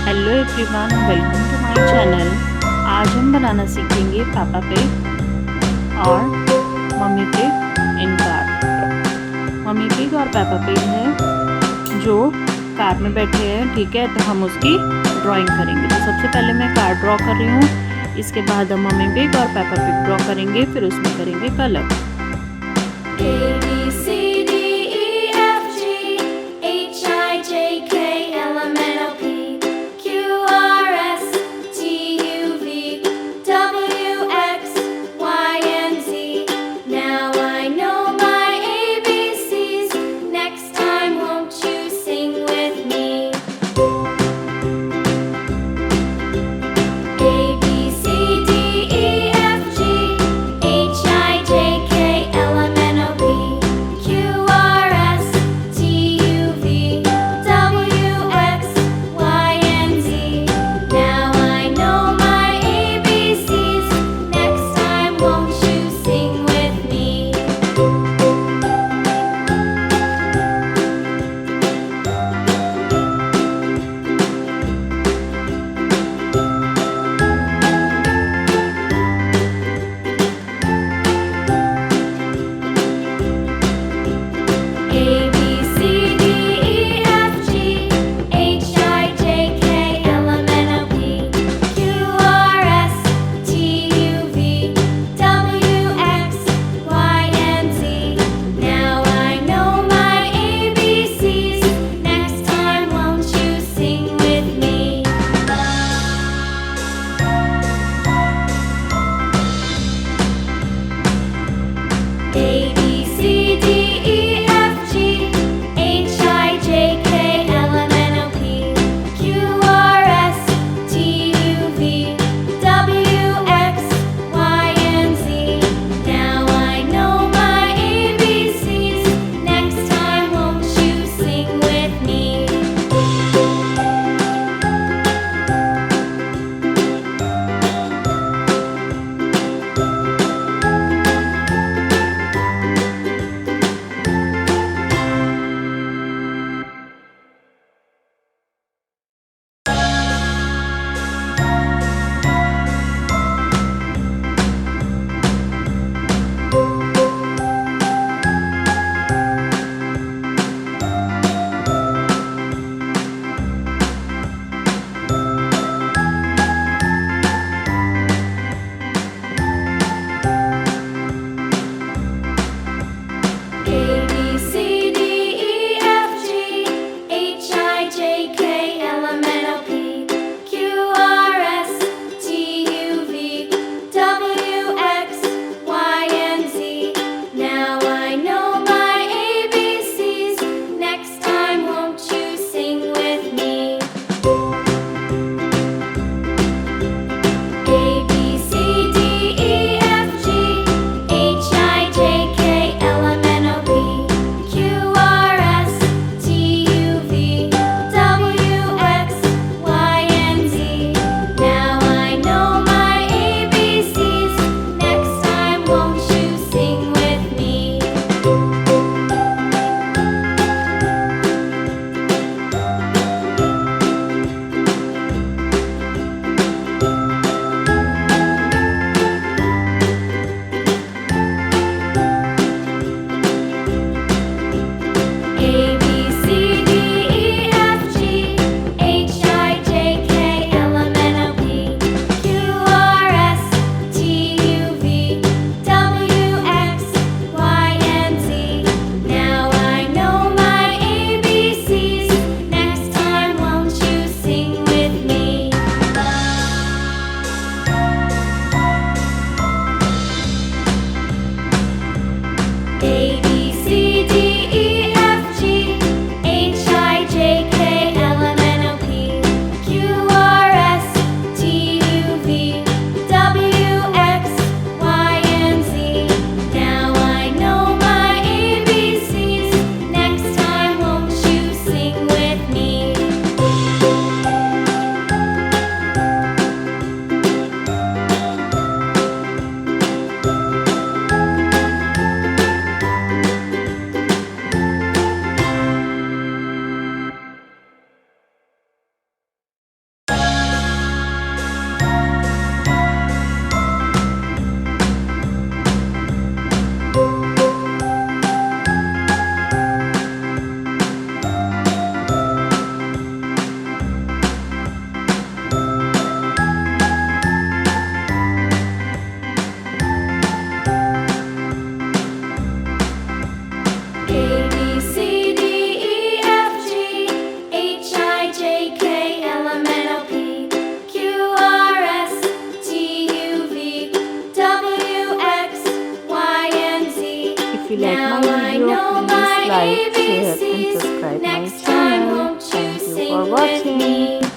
Hello everyone, welcome to my channel. आज हम बनाना सीखेंगे पापा पिग और mummy pig in car. Mummy pig और पापा पिग है जो कार में बैठे हैं, ठीक है। तो हम उसकी ड्राइंग करेंगे। तो सबसे पहले मैं कार ड्रॉ कर रही हूँ। इसके बाद हम मम्मी पिग और पापा पिग ड्रॉ करेंगे, फिर उसमें करेंगे colour. like, share and baby, subscribe my next time channel. won't you Thank you sing for with watching. me?